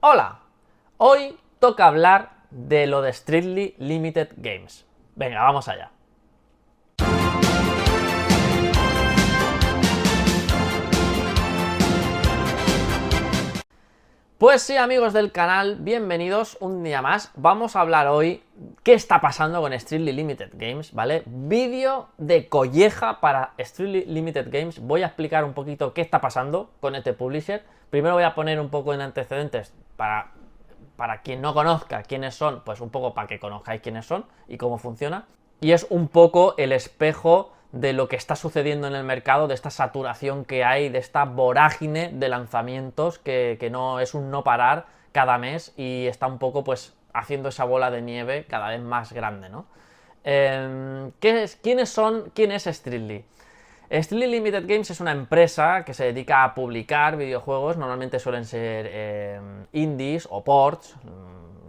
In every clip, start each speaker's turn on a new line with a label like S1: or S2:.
S1: Hola, hoy toca hablar de lo de Strictly Limited Games. Venga, vamos allá. Pues sí, amigos del canal, bienvenidos un día más. Vamos a hablar hoy qué está pasando con Strictly Limited Games, ¿vale? Vídeo de colleja para Strictly Limited Games. Voy a explicar un poquito qué está pasando con este publisher. Primero voy a poner un poco en antecedentes para quien no conozca quiénes son, pues un poco para que conozcáis quiénes son y cómo funciona. Y es un poco el espejo de lo que está sucediendo en el mercado, de esta saturación que hay, de esta vorágine de lanzamientos que no es un no parar cada mes y está un poco pues haciendo esa bola de nieve cada vez más grande, ¿no? ¿Quién es Strictly? Strictly Limited Games es una empresa que se dedica a publicar videojuegos, normalmente suelen ser indies o ports,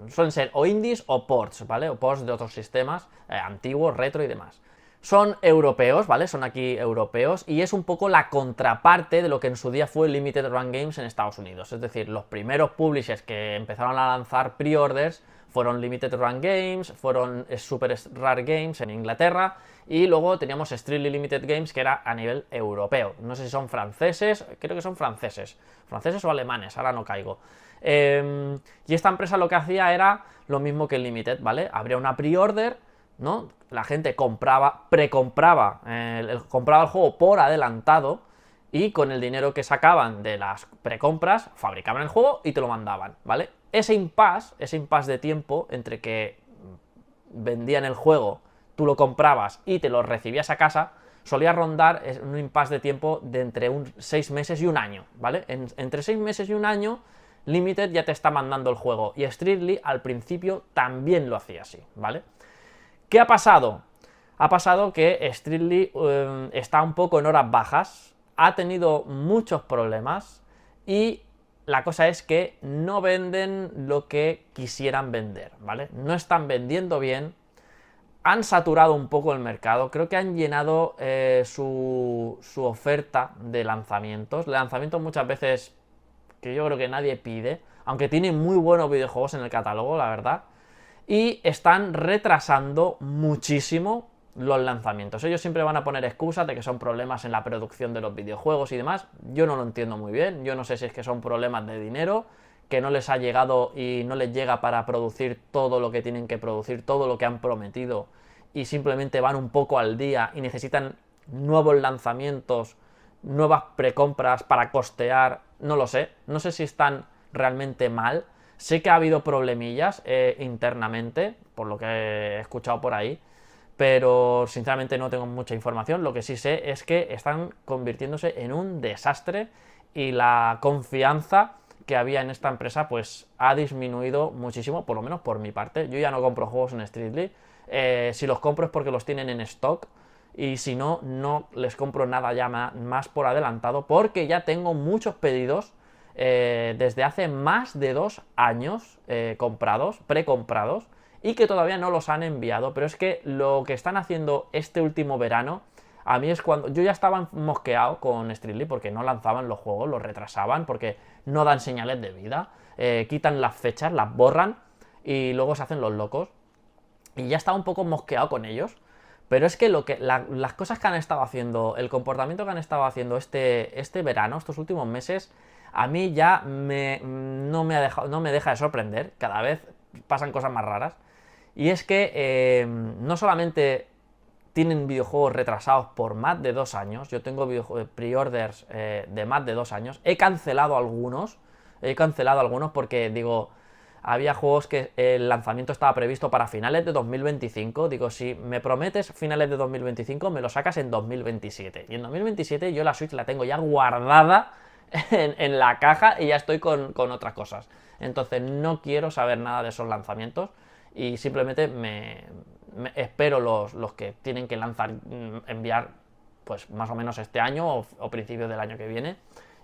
S1: suelen ser o indies o ports, ¿vale? O ports de otros sistemas, antiguos, retro y demás. Son europeos, ¿vale? Son aquí europeos y es un poco la contraparte de lo que en su día fue Limited Run Games en Estados Unidos. Es decir, los primeros publishers que empezaron a lanzar pre-orders fueron Limited Run Games, fueron Super Rare Games en Inglaterra y luego teníamos Strictly Limited Games que era a nivel europeo. No sé si son franceses, creo que son franceses o alemanes, ahora no caigo. Y esta empresa lo que hacía era lo mismo que el Limited, ¿vale? Habría una pre-order, ¿no? La gente compraba el juego por adelantado y con el dinero que sacaban de las precompras fabricaban el juego y te lo mandaban, ¿vale? Ese impasse de tiempo entre que vendían el juego, tú lo comprabas y te lo recibías a casa, solía rondar un impasse de tiempo de entre 6 meses y un año, ¿vale? Entre 6 meses y un año, Limited ya te está mandando el juego y Strictly al principio también lo hacía así, ¿vale? ¿Qué ha pasado? Ha pasado que Strictly está un poco en horas bajas, ha tenido muchos problemas y la cosa es que no venden lo que quisieran vender, ¿vale? No están vendiendo bien, han saturado un poco el mercado, creo que han llenado su oferta de lanzamientos. Lanzamientos muchas veces que yo creo que nadie pide, aunque tienen muy buenos videojuegos en el catálogo, la verdad. Y están retrasando muchísimo los lanzamientos. Ellos siempre van a poner excusas de que son problemas en la producción de los videojuegos y demás. Yo no lo entiendo muy bien. Yo no sé si es que son problemas de dinero, que no les ha llegado y no les llega para producir todo lo que tienen que producir, todo lo que han prometido, y simplemente van un poco al día y necesitan nuevos lanzamientos, nuevas precompras para costear. No lo sé. No sé si están realmente mal. Sé que ha habido problemillas internamente, por lo que he escuchado por ahí, pero sinceramente no tengo mucha información. Lo que sí sé es que están convirtiéndose en un desastre y la confianza que había en esta empresa pues ha disminuido muchísimo, por lo menos por mi parte. Yo ya no compro juegos en Strictly. Si los compro es porque los tienen en stock y si no, no les compro nada ya más por adelantado porque ya tengo muchos pedidos desde hace más de 2 años precomprados, y que todavía no los han enviado. Pero es que lo que están haciendo este último verano, a mí es cuando yo ya estaba mosqueado con Strictly porque no lanzaban los juegos, los retrasaban porque no dan señales de vida, quitan las fechas, las borran y luego se hacen los locos. Y ya estaba un poco mosqueado con ellos. Pero es que las cosas que han estado haciendo, el comportamiento que han estado haciendo este verano, estos últimos meses, a mí ya no me deja de sorprender. Cada vez pasan cosas más raras. Y es que no solamente tienen videojuegos retrasados por más de 2 años. Yo tengo pre-orders de más de 2 años. He cancelado algunos porque digo, había juegos que el lanzamiento estaba previsto para finales de 2025. Digo, si me prometes finales de 2025, me lo sacas en 2027. Y en 2027 yo la Switch la tengo ya guardada en la caja y ya estoy con otras cosas. Entonces no quiero saber nada de esos lanzamientos y simplemente me espero los que tienen que enviar pues más o menos este año o principios del año que viene.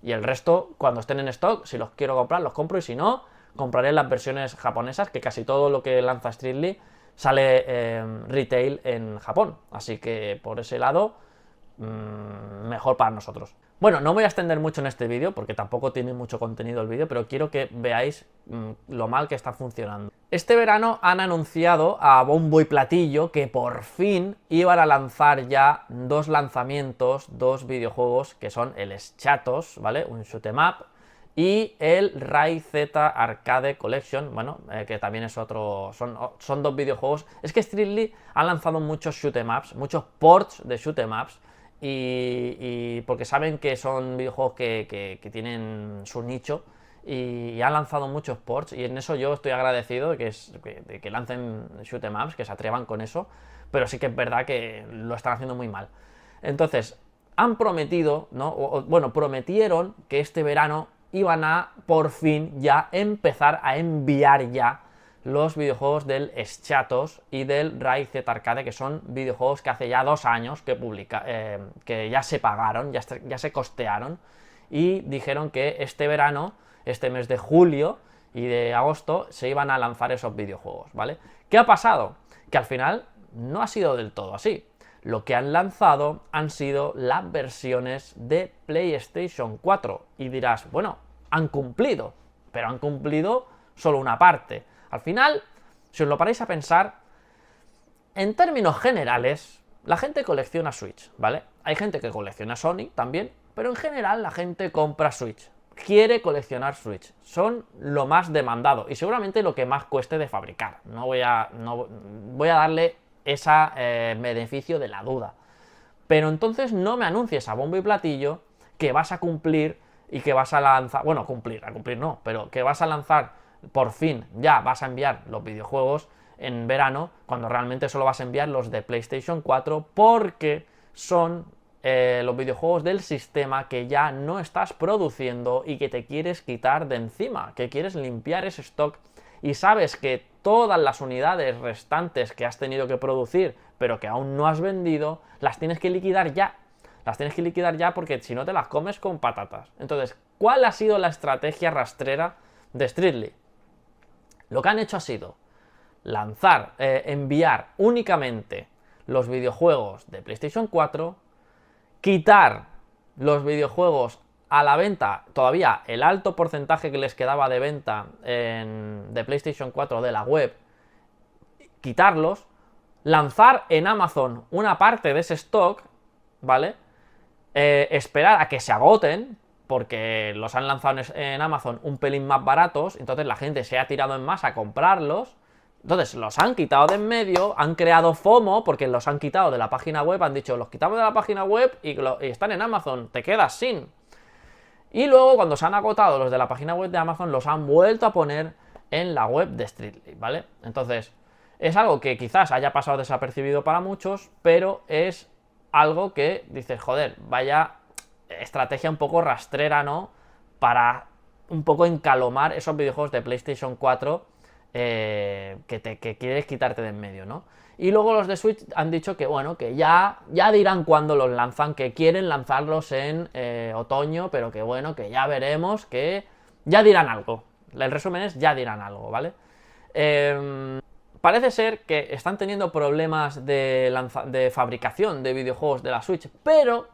S1: Y el resto, cuando estén en stock, si los quiero comprar, los compro, y si no, compraré las versiones japonesas, que casi todo lo que lanza Strictly sale retail en Japón. Así que por ese lado, mejor para nosotros. Bueno, no voy a extender mucho en este vídeo porque tampoco tiene mucho contenido el vídeo, pero quiero que veáis lo mal que está funcionando. Este verano han anunciado a bombo y platillo que por fin iban a lanzar ya dos lanzamientos, dos videojuegos que son el Schatos, ¿vale? Un shoot 'em up, y el Rai Z Arcade Collection, bueno, que también es otro, son dos videojuegos. Es que Streetly ha lanzado muchos shoot 'em ups, muchos ports de shoot 'em ups, y porque saben que son videojuegos que tienen su nicho, y han lanzado muchos ports, y en eso yo estoy agradecido de que lancen shoot 'em ups, que se atrevan con eso, pero sí que es verdad que lo están haciendo muy mal. Entonces, han prometido, ¿no? Bueno, prometieron que este verano iban a, por fin, ya empezar a enviar ya los videojuegos del Schatos y del Rai Z Arcade, que son videojuegos que hace ya 2 años que ya se pagaron, ya se costearon, y dijeron que este verano, este mes de julio y de agosto, se iban a lanzar esos videojuegos, ¿vale? ¿Qué ha pasado? Que al final no ha sido del todo así. Lo que han lanzado han sido las versiones de PlayStation 4. Y dirás, bueno, han cumplido, pero han cumplido solo una parte. Al final, si os lo paráis a pensar, en términos generales, la gente colecciona Switch, ¿vale? Hay gente que colecciona Sony también, pero en general la gente compra Switch. Quiere coleccionar Switch. Son lo más demandado y seguramente lo que más cueste de fabricar. Voy a darle ese beneficio de la duda. Pero entonces no me anuncies a bombo y platillo que vas a cumplir y que vas a lanzar... Bueno, cumplir no, pero que vas a lanzar, por fin, ya vas a enviar los videojuegos en verano, cuando realmente solo vas a enviar los de PlayStation 4, porque son los videojuegos del sistema que ya no estás produciendo y que te quieres quitar de encima, que quieres limpiar ese stock, y sabes que todas las unidades restantes que has tenido que producir, pero que aún no has vendido, las tienes que liquidar ya. Las tienes que liquidar ya, porque si no te las comes con patatas. Entonces, ¿cuál ha sido la estrategia rastrera de Streetly? Lo que han hecho ha sido enviar únicamente los videojuegos de PlayStation 4, quitar los videojuegos a la venta, todavía el alto porcentaje que les quedaba de venta de PlayStation 4 de la web, quitarlos, lanzar en Amazon una parte de ese stock, ¿vale? Esperar a que se agoten, porque los han lanzado en Amazon un pelín más baratos, entonces la gente se ha tirado en masa a comprarlos. Entonces los han quitado de en medio, han creado FOMO porque los han quitado de la página web, han dicho, los quitamos de la página web y están en Amazon, te quedas sin. Y luego, cuando se han agotado los de la página web de Amazon, los han vuelto a poner en la web de Streetly, ¿vale? Entonces, es algo que quizás haya pasado desapercibido para muchos, pero es algo que dices, joder, vaya estrategia un poco rastrera, ¿no? Para un poco encalomar esos videojuegos de PlayStation 4 que quieres quitarte de en medio, ¿no? Y luego los de Switch han dicho que, bueno, que ya dirán cuándo los lanzan, que quieren lanzarlos en otoño, pero que bueno, que ya veremos, que ya dirán algo. El resumen es, ya dirán algo, ¿vale? Parece ser que están teniendo problemas de fabricación de videojuegos de la Switch, pero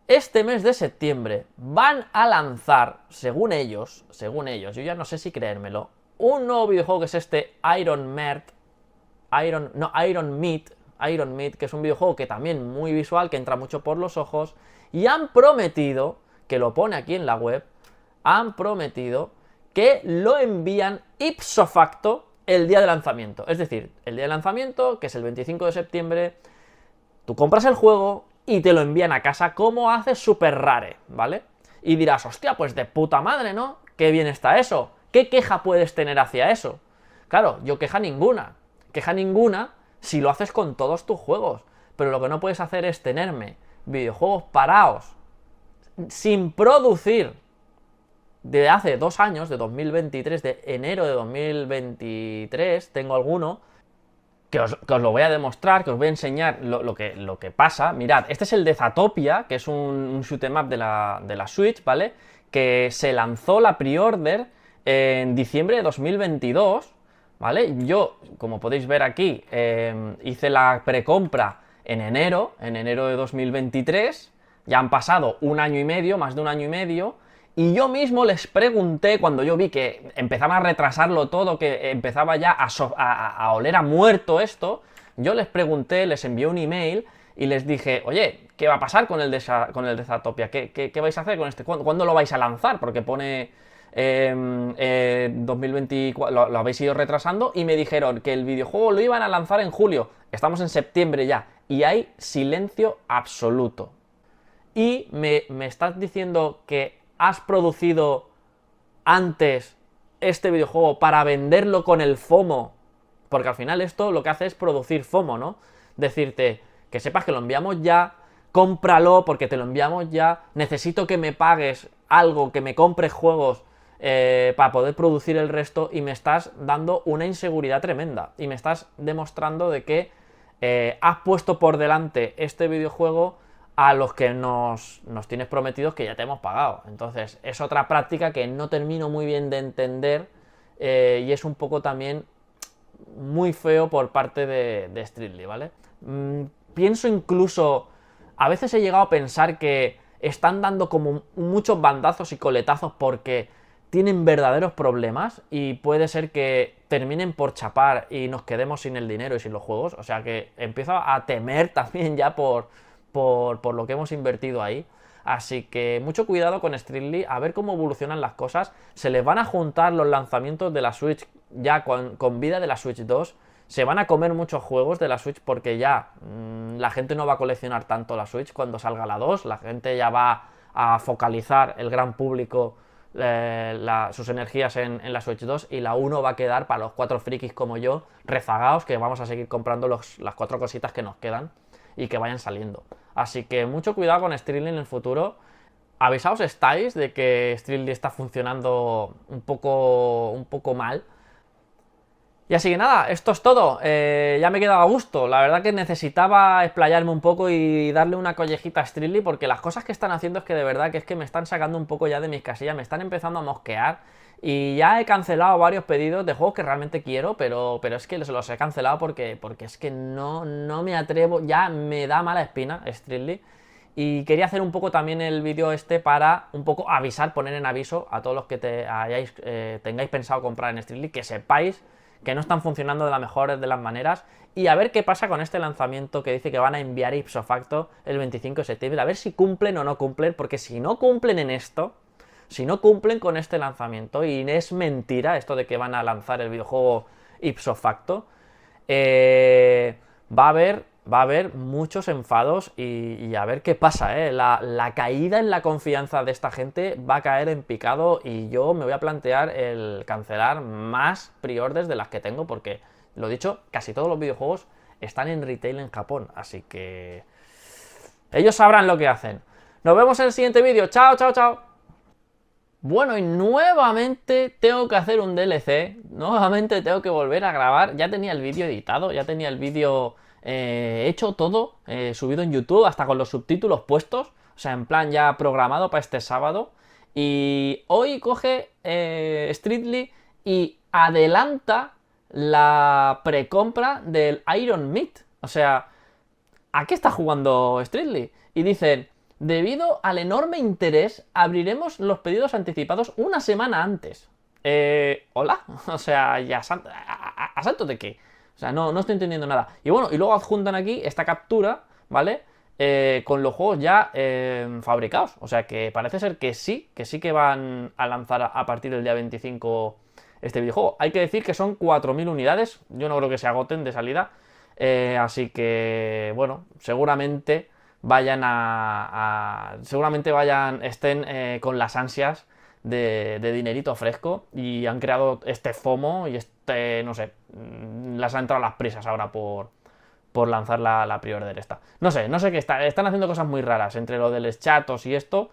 S1: este mes de septiembre van a lanzar, según ellos, yo ya no sé si creérmelo, un nuevo videojuego que es este Iron Meat, que es un videojuego que también muy visual, que entra mucho por los ojos, y han prometido, que lo pone aquí en la web, han prometido que lo envían ipso facto el día de lanzamiento. Es decir, el día de lanzamiento, que es el 25 de septiembre, tú compras el juego y te lo envían a casa, como hace Super Rare, ¿vale? Y dirás, hostia, pues de puta madre, ¿no? Qué bien está eso. ¿Qué queja puedes tener hacia eso? Claro, yo queja ninguna si lo haces con todos tus juegos. Pero lo que no puedes hacer es tenerme videojuegos parados, sin producir, de hace 2 años, de 2023, de enero de 2023, tengo alguno, que os lo voy a demostrar, que os voy a enseñar lo que pasa. Mirad, este es el de Zatopia, que es un shoot 'em up de la Switch, ¿vale? Que se lanzó la pre-order en diciembre de 2022, ¿vale? Yo, como podéis ver aquí, hice la precompra en enero de 2023, ya han pasado 1 año y medio, más de 1 año y medio, Y yo mismo les pregunté, cuando yo vi que empezaban a retrasarlo todo, que empezaba ya a oler a muerto esto, yo les pregunté, les envié un email y les dije, oye, ¿qué va a pasar con el de Zatopia? ¿Qué vais a hacer con este? ¿Cuándo lo vais a lanzar? Porque pone 2024, lo habéis ido retrasando, y me dijeron que el videojuego lo iban a lanzar en julio. Estamos en septiembre ya y hay silencio absoluto. Y me estás diciendo que has producido antes este videojuego para venderlo con el FOMO, porque al final esto lo que hace es producir FOMO, ¿no? Decirte que sepas que lo enviamos ya, cómpralo porque te lo enviamos ya, necesito que me pagues algo, que me compres juegos para poder producir el resto, y me estás dando una inseguridad tremenda y me estás demostrando de que has puesto por delante este videojuego a los que nos tienes prometidos que ya te hemos pagado. Entonces es otra práctica que no termino muy bien de entender, y es un poco también muy feo por parte de Streetly, ¿vale? Pienso incluso, a veces he llegado a pensar que están dando como muchos bandazos y coletazos porque tienen verdaderos problemas, y puede ser que terminen por chapar y nos quedemos sin el dinero y sin los juegos. O sea que empiezo a temer también ya por lo que hemos invertido ahí. Así que mucho cuidado con Streetly, a ver cómo evolucionan las cosas. Se les van a juntar los lanzamientos de la Switch ya con vida de la Switch 2. Se van a comer muchos juegos de la Switch porque ya la gente no va a coleccionar tanto la Switch cuando salga la 2. La gente ya va a focalizar, el gran público, sus energías en la Switch 2, y la 1 va a quedar para los 4 frikis como yo, rezagados, que vamos a seguir comprando las 4 cositas que nos quedan y que vayan saliendo. Así que mucho cuidado con Streetly en el futuro. Avisaos estáis de que Streetly está funcionando un poco mal. Y así que nada, esto es todo. Ya me he quedado a gusto. La verdad que necesitaba explayarme un poco y darle una collejita a Streetly, porque las cosas que están haciendo es que de verdad que me están sacando un poco ya de mis casillas, me están empezando a mosquear. Y ya he cancelado varios pedidos de juegos que realmente quiero, pero es que los he cancelado porque es que no me atrevo, ya me da mala espina Streetly. Y quería hacer un poco también el vídeo este para un poco avisar, poner en aviso a todos los que tengáis pensado comprar en Streetly, que sepáis que no están funcionando de la mejor de las maneras, y a ver qué pasa con este lanzamiento que dice que van a enviar ipso facto el 25 de septiembre, a ver si cumplen o no cumplen, porque si no cumplen en esto, si no cumplen con este lanzamiento, y es mentira esto de que van a lanzar el videojuego ipso facto, va a haber muchos enfados, y a ver qué pasa, la caída en la confianza de esta gente va a caer en picado, y yo me voy a plantear el cancelar más pre-orders de las que tengo, porque, lo dicho, casi todos los videojuegos están en retail en Japón, así que ellos sabrán lo que hacen. Nos vemos en el siguiente vídeo. Chao, chao, chao. Bueno, y nuevamente tengo que hacer un DLC, nuevamente tengo que volver a grabar. Ya tenía el vídeo editado, ya tenía el vídeo hecho todo, subido en YouTube, hasta con los subtítulos puestos, o sea, en plan ya programado para este sábado. Y hoy coge Streetly y adelanta la precompra del Iron Meat. O sea, ¿a qué está jugando Streetly? Y dicen: debido al enorme interés, abriremos los pedidos anticipados una semana antes. ¿Hola? O sea, ¿a santo de qué? O sea, no estoy entendiendo nada. Y bueno, y luego adjuntan aquí esta captura, ¿vale? Con los juegos ya fabricados. O sea, que parece ser que sí que van a lanzar a partir del día 25 este videojuego. Hay que decir que son 4.000 unidades. Yo no creo que se agoten de salida. Así que, bueno, seguramente estén con las ansias de dinerito fresco, y han creado este FOMO y no sé, las han entrado las prisas ahora por lanzar la pre-order esta. No sé qué están haciendo cosas muy raras, entre lo de los chatos y esto,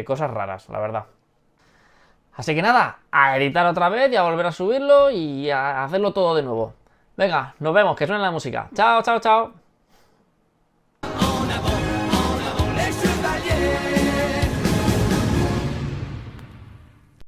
S1: cosas raras, la verdad. Así que nada, a editar otra vez y a volver a subirlo y a hacerlo todo de nuevo. Venga, nos vemos, que suene la música. Chao, chao, chao.